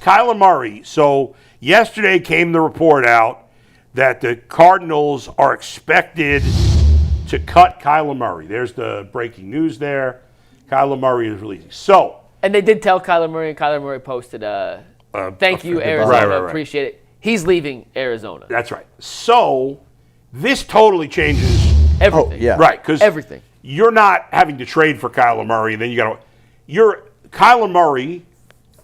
Kyler Murray. So yesterday came the report out that the Cardinals are expected to cut Kyler Murray. There's the breaking news there. Kyler Murray is releasing. So, and they did tell Kyler Murray, and Kyler Murray posted, thank you, Arizona. Right. Appreciate it. He's leaving Arizona. That's right. So this totally changes everything. Oh, yeah. Right, because everything. You're not having to trade for Kyler Murray, and then Kyler Murray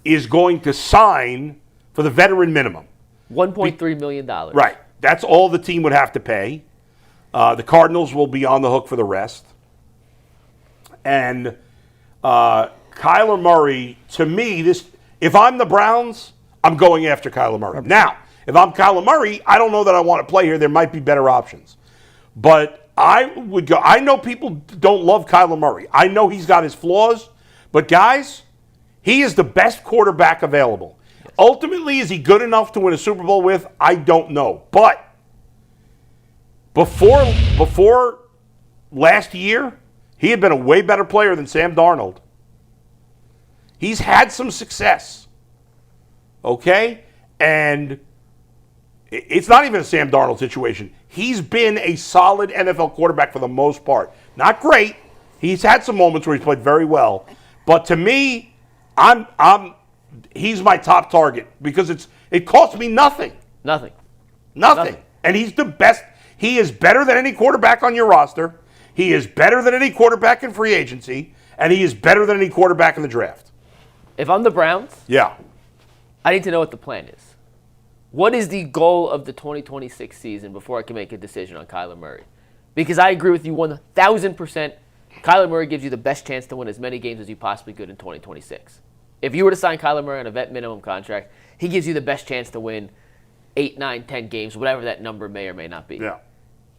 is going to sign for the veteran minimum. $1.3 million. Right. That's all the team would have to pay. The Cardinals will be on the hook for the rest. And Kyler Murray, to me, if I'm the Browns, I'm going after Kyler Murray. Now, if I'm Kyler Murray, I don't know that I want to play here. There might be better options. But I would go. I know people don't love Kyler Murray. I know he's got his flaws. But, guys, he is the best quarterback available. Yes. Ultimately, is he good enough to win a Super Bowl with? I don't know. But before last year, he had been a way better player than Sam Darnold. He's had some success. Okay? And it's not even a Sam Darnold situation. He's been a solid NFL quarterback for the most part. Not great. He's had some moments where he's played very well. But to me, he's my top target because it costs me nothing. Nothing. And he's the best. He is better than any quarterback on your roster. He is better than any quarterback in free agency. And he is better than any quarterback in the draft. If I'm the Browns, yeah, I need to know what the plan is. What is the goal of the 2026 season before I can make a decision on Kyler Murray? Because I agree with you 1,000%. Kyler Murray gives you the best chance to win as many games as you possibly could in 2026. If you were to sign Kyler Murray on a vet minimum contract, he gives you the best chance to win 8, 9, 10 games, whatever that number may or may not be. Yeah.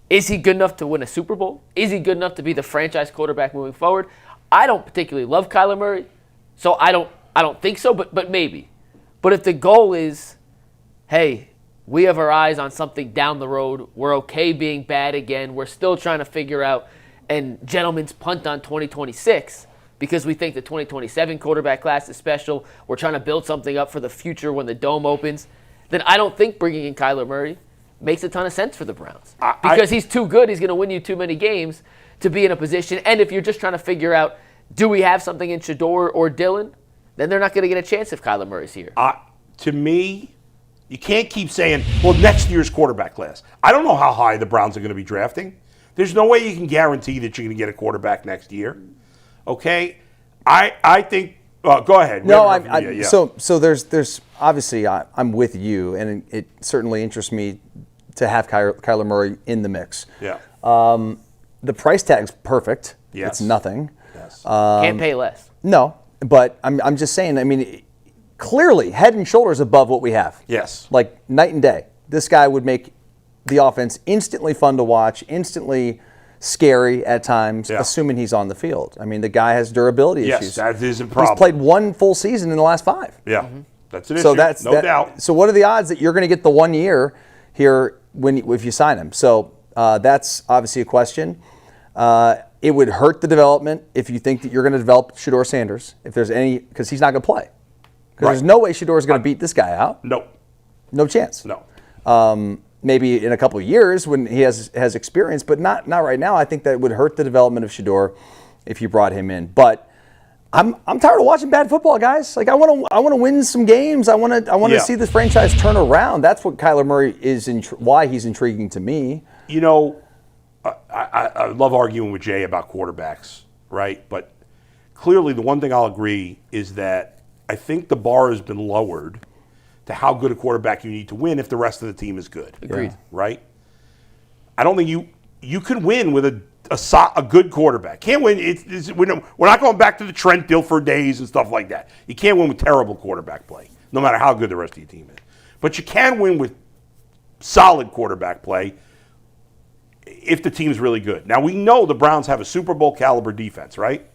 Is he good enough to win a Super Bowl? Is he good enough to be the franchise quarterback moving forward? I don't particularly love Kyler Murray, so I don't think so, but maybe. But if the goal is, hey, we have our eyes on something down the road, we're okay being bad again, we're still trying to figure out and gentlemen's punt on 2026 because we think the 2027 quarterback class is special, we're trying to build something up for the future when the dome opens, then I don't think bringing in Kyler Murray makes a ton of sense for the Browns. Because he's too good, he's going to win you too many games to be in a position. And if you're just trying to figure out, do we have something in Shedeur or Dillon, then they're not going to get a chance if Kyler Murray's here. To me, you can't keep saying, well, next year's quarterback class. I don't know how high the Browns are going to be drafting. There's no way you can guarantee that you're going to get a quarterback next year. Okay? I think go ahead. No, So there's obviously I'm with you, and it certainly interests me to have Kyler Murray in the mix. Yeah. The price tag's perfect. Yes. It's nothing. Yes. Can't pay less. No, but I'm just saying, I mean, clearly head and shoulders above what we have. Yes. Like night and day. This guy would make the offense instantly fun to watch, instantly scary at times, assuming he's on the field. I mean, the guy has durability issues. Yes, that is a problem. He's played one full season in the last 5. Yeah, that's an issue, no doubt. So what are the odds that you're going to get the 1 year here if you sign him? So that's obviously a question. It would hurt the development if you think that you're going to develop Shedeur Sanders, if there's any, because he's not going to play. Because there's no way Shedeur is going to beat this guy out. No. No chance. No. Maybe in a couple of years when he has experience, but not right now. I think that would hurt the development of Shedeur if you brought him in. But I'm tired of watching bad football, guys. Like I want to win some games. I want to see this franchise turn around. That's what Kyler Murray is. Why he's intriguing to me. You know, I love arguing with Jay about quarterbacks, right? But clearly, the one thing I'll agree is that I think the bar has been lowered to how good a quarterback you need to win if the rest of the team is good. Agreed. Right? I don't think you can win with a good quarterback. Can't win. We're not going back to the Trent Dilfer days and stuff like that. You can't win with terrible quarterback play, no matter how good the rest of your team is. But you can win with solid quarterback play if the team's really good. Now, we know the Browns have a Super Bowl caliber defense, right?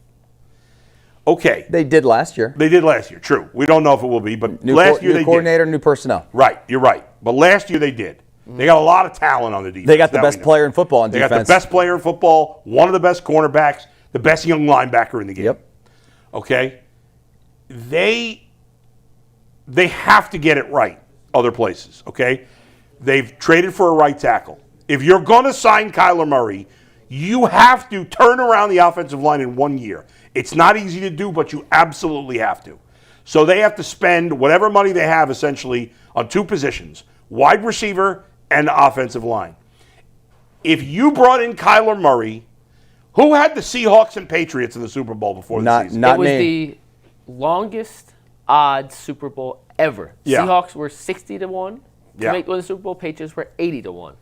Okay. They did last year. They did last year, true. We don't know if it will be, but last year they did. New coordinator, new personnel. Right, you're right. But last year they did. They got a lot of talent on the defense. They got the best player in football on defense. They got the best player in football, one of the best cornerbacks, the best young linebacker in the game. Yep. Okay? they have to get it right other places, okay? They've traded for a right tackle. If you're going to sign Kyler Murray, you have to turn around the offensive line in 1 year. It's not easy to do, but you absolutely have to. So they have to spend whatever money they have essentially on 2 positions, wide receiver and offensive line. If you brought in Kyler Murray, who had the Seahawks and Patriots in the Super Bowl before the season? It was the longest odds Super Bowl ever. Yeah. Seahawks were 60 to 1 to Yeah. win the Super Bowl. Patriots were 80 to 1.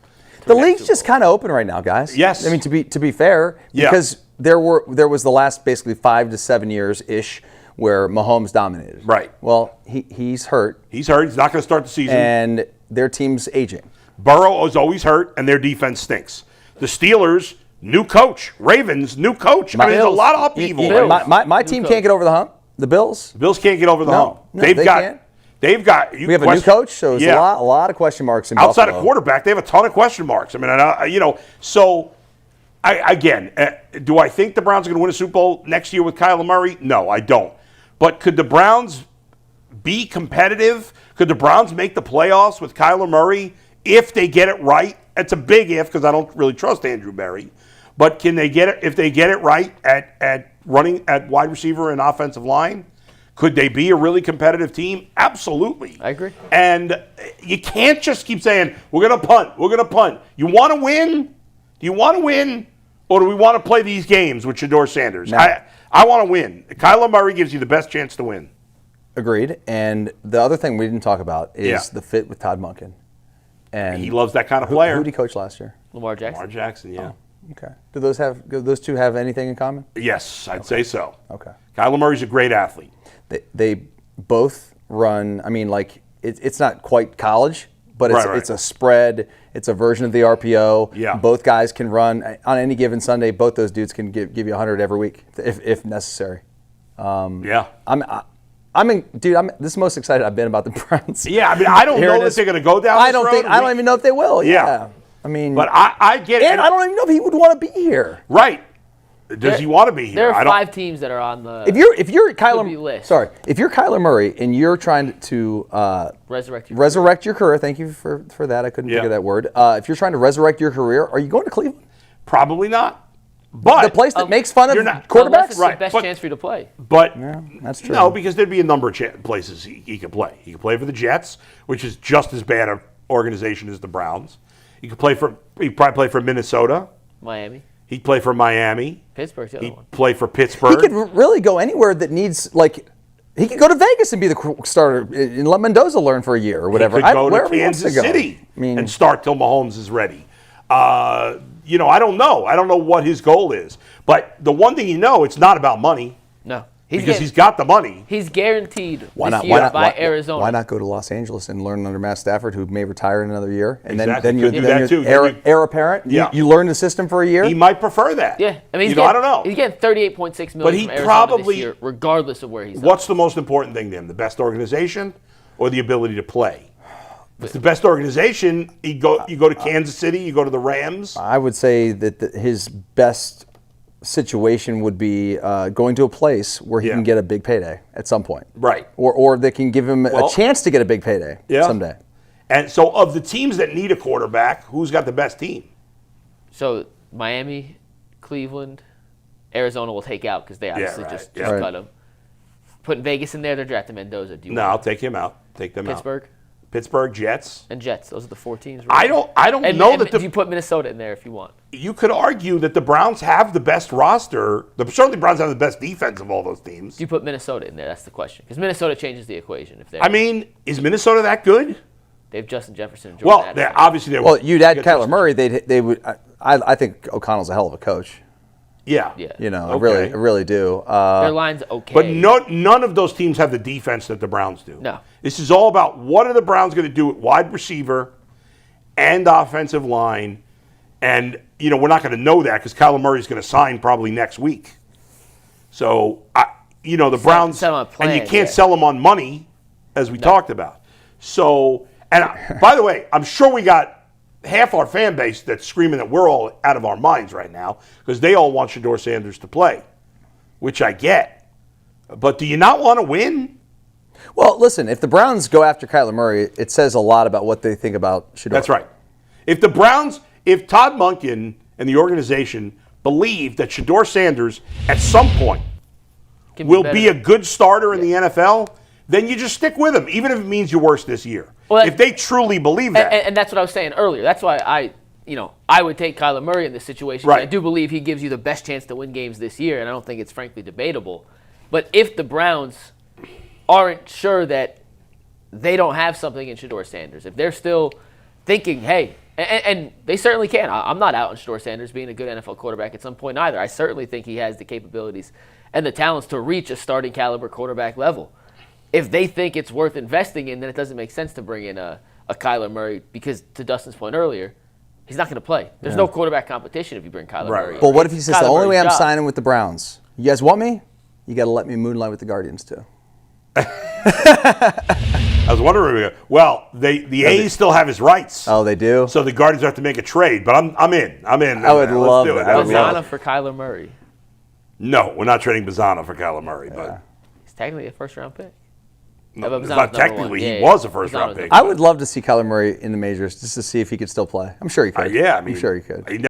The league's just kind of open right now, guys. Yes. I mean, to be fair, Yeah. because there was the last basically 5 to 7 years ish where Mahomes dominated. Right. Well, he's hurt, He's hurt. He's not going to start the season. and their team's aging. Burrow is always hurt, and their defense stinks. The Steelers, new coach. Ravens, new coach. I mean, there's a lot of upheaval. Bills. My team can't get over the hump. The Bills. The Bills can't get over the hump. they can't. They've got. We have a new coach, so there's a lot of question marks in outside Buffalo. of quarterback. They have a ton of question marks. I mean, so. Do I think the Browns are going to win a Super Bowl next year with Kyler Murray? No, I don't. But could the Browns be competitive? Could the Browns make the playoffs with Kyler Murray if they get it right? It's a big if because I don't really trust Andrew Berry. But can they get it if they get it right at running at wide receiver and offensive line? Could they be a really competitive team? Absolutely. I agree. And you can't just keep saying, we're going to punt, we're going to punt. You want to win? Do you want to win? Or do we want to play these games with Shedeur Sanders? No. I want to win. Kyler Murray gives you the best chance to win. Agreed. And the other thing we didn't talk about is the fit with Todd Monken. And He loves that kind of player. Who did he coach last year? Lamar Jackson. Lamar Jackson, yeah. Okay. Do those two have anything in common? Yes, I'd say so. Okay. Kyler Murray's a great athlete. They both run. I mean, like it's not quite college, but it's a spread. It's a version of the RPO. Yeah. Both guys can run on any given Sunday. Both those dudes can give you 100 every week if necessary. Yeah. This is the most excited I've been about the Browns. Yeah, I mean, I don't know that they're going to go down this road. I don't even know if they will. Yeah. I mean, But I get it. and I don't even know if he would want to be here. Right. Does he want to be here? There are 5 teams that are on the If you're Kyler, list. sorry, if you're Kyler Murray and you're trying to resurrect your career, thank you for that. I couldn't think Yeah. of that word. If you're trying to resurrect your career, are you going to Cleveland? Probably not. But The place that makes fun of you're not- quarterbacks? Unless it's Right, the best but- chance for you to play. But that's true. No, because there'd be a number of places he could play. He could play for the Jets, which is just as bad an organization as the Browns. He'd probably play for Minnesota. Miami. He'd play for Miami. Pittsburgh's the other He'd one. play for He Pittsburgh. could really go anywhere that needs he could go to Vegas and be the starter and let Mendoza learn for a year or whatever. He could go to wherever he wants Kansas to go. City I mean, and start till Mahomes is ready. I don't know. I don't know what his goal is. But the one thing it's not about money. No. He's got the money. He's guaranteed Why this not? year by Arizona. Why not go to Los Angeles and learn under Matt Stafford, who may retire in another year, and Exactly. then Could do that too. heir apparent? Yeah. You learn the system for a year. He might prefer that. Yeah, I mean, I don't know. He's getting $38.6 million But he from Arizona probably- this year, regardless of where he's at. What's the most important thing to him? The best organization or the ability to play? If it's the best organization, you go to Kansas City, you go to the Rams. I would say that his best situation would be going to a place where he can get a big payday at some point. Right. Or they can give him a chance to get a big payday someday. And so of the teams that need a quarterback, who's got the best team? So Miami, Cleveland, Arizona will take out because they obviously just cut him. Putting Vegas in there, they're drafting Mendoza. No, I'll take him out. Take them Pittsburgh? out. Pittsburgh, Jets. And Jets. Those are the 4 teams. I don't know that you put Minnesota in there if you want. You could argue that the Browns have the best roster. Certainly, Browns have the best defense of all those teams. Do you put Minnesota in there? That's the question. Because Minnesota changes the equation. If I mean, is Minnesota that good? they have Justin Jefferson and Jordan Addison. Obviously they would. Well, you'd add Kyler Murray. They would. I think O'Connell's a hell of a coach. Yeah. I really do. Their line's okay. But none of those teams have the defense that the Browns do. No. This is all about what are the Browns going to do at wide receiver and offensive line. And, we're not going to know that because Kyler Murray's going to sign probably next week. So, the Browns, sell him on a plan, and you can't sell them on money, as we talked about. So, and by the way, I'm sure we got half our fan base that's screaming that we're all out of our minds right now because they all want Shedeur Sanders to play, which I get. But do you not want to win? Well, listen, if the Browns go after Kyler Murray, it says a lot about what they think about Shedeur. That's right. If Todd Monken and the organization believe that Shedeur Sanders at some point will be a good starter in the NFL, then you just stick with him, even if it means you're worse this year. Well, if they truly believe that. And that's what I was saying earlier. That's why I would take Kyler Murray in this situation. Right. I do believe he gives you the best chance to win games this year, and I don't think it's frankly debatable. But if the Browns aren't sure that they don't have something in Shedeur Sanders, if they're still thinking, hey, and they certainly can. I'm not out on Shedeur Sanders being a good NFL quarterback at some point either. I certainly think he has the capabilities and the talents to reach a starting caliber quarterback level. If they think it's worth investing in, then it doesn't make sense to bring in a Kyler Murray because, to Dustin's point earlier, he's not going to play. There's no quarterback competition if you bring Kyler Murray. But what if he says the only way I'm signing with the Browns? You guys want me? You got to let me moonlight with the Guardians too. I was wondering. Well, the A's still have his rights. Oh, they do. So the Guardians have to make a trade. But I'm in. I would love it. Bazana for Kyler Murray. No, we're not trading Bazana for Kyler Murray. But he's technically a first-round pick. No, it's not technically. He was a first-round pick. I would love to see Kyler Murray in the majors just to see if he could still play. I'm sure he could. Yeah, I'm sure he could.